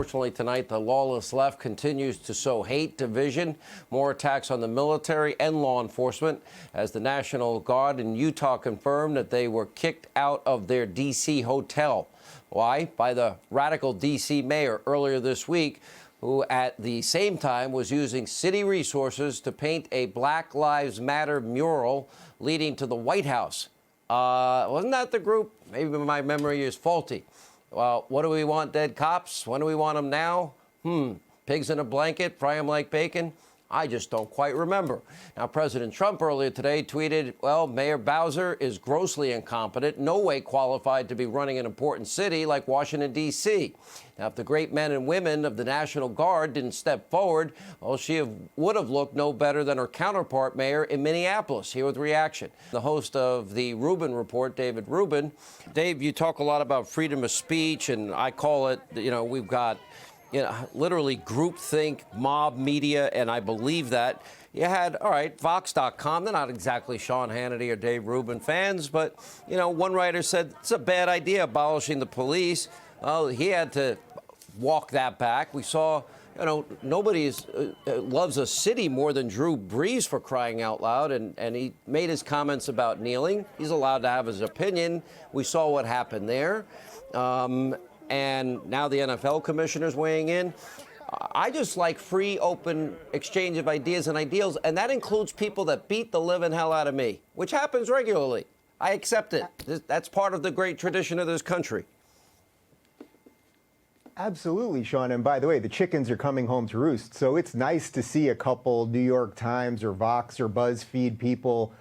Unfortunately, tonight, the lawless left continues to sow hate, division, more attacks on the military and law enforcement, as the National Guard in Utah confirmed that they were kicked out of their D.C. hotel. Why? By the radical D.C. mayor earlier this week, who at the same time was using city resources to paint a Black Lives Matter mural leading to the White House. Wasn't that the group? Maybe my memory is faulty. Well, what do we want, dead cops? When do we want them now? Pigs in a blanket, fry them like bacon? I just don't quite remember. Now, President Trump earlier today tweeted, well, Mayor Bowser is grossly incompetent, no way qualified to be running an important city like Washington, D.C. Now, if the great men and women of the National Guard didn't step forward, well, she would have looked no better than her counterpart mayor in Minneapolis. Here with reaction. The host of the Rubin Report, David Rubin. Dave, you talk a lot about freedom of speech, and I call it, we've got literally groupthink, mob media, and I believe that. You had, all right, Vox.com. They're not exactly Sean Hannity or Dave Rubin fans, but, one writer said it's a bad idea abolishing the police. Well, he had to walk that back. We saw, nobody loves a city more than Drew Brees, for crying out loud, and he made his comments about kneeling. He's allowed to have his opinion. We saw what happened there. And now the NFL commissioner's weighing in. I just like free, open exchange of ideas and ideals, and that includes people that beat the living hell out of me, which happens regularly. I accept it. That's part of the great tradition of this country. Absolutely, Sean. And by the way, the chickens are coming home to roost. So it's nice to see a couple New York Times or Vox or BuzzFeed people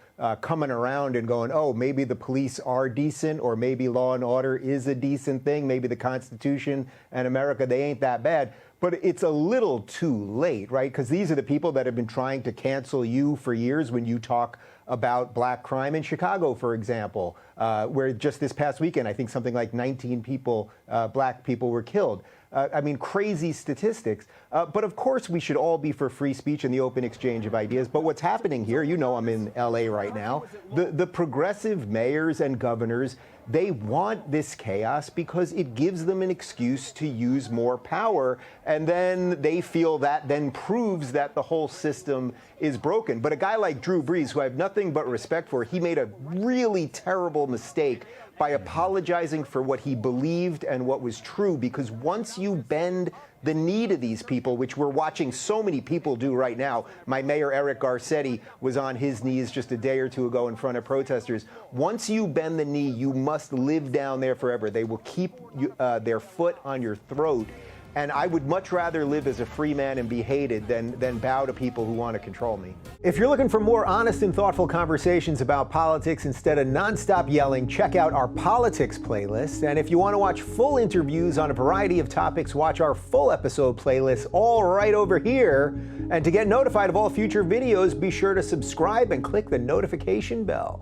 coming around and going, oh, maybe the police are decent, or maybe law and order is a decent thing. Maybe the Constitution and America, they ain't that bad. But it's a little too late, right? Because these are the people that have been trying to cancel you for years when you talk about black crime in Chicago, for example, where just this past weekend, I think something like 19 people, black people, were killed. I mean, crazy statistics. But of course, we should all be for free speech and the open exchange of ideas. But what's happening here, I'm in L.A. right now, the progressive mayors and governors, they want this chaos because it gives them an excuse to use more power. And then they feel that then proves that the whole system is broken. But a guy like Drew Brees, who I have nothing but respect for, he made a really terrible mistake by apologizing for what he believed and what was true, because once you bend the knee to these people, which we're watching so many people do right now. My mayor, Eric Garcetti, was on his knees just a day or two ago in front of protesters. Once you bend the knee, you must live down there forever. They will keep their foot on your throat. And I would much rather live as a free man and be hated than bow to people who want to control me. If you're looking for more honest and thoughtful conversations about politics instead of nonstop yelling, check out our politics playlist. And if you want to watch full interviews on a variety of topics, watch our full episode playlist all right over here. And to get notified of all future videos, be sure to subscribe and click the notification bell.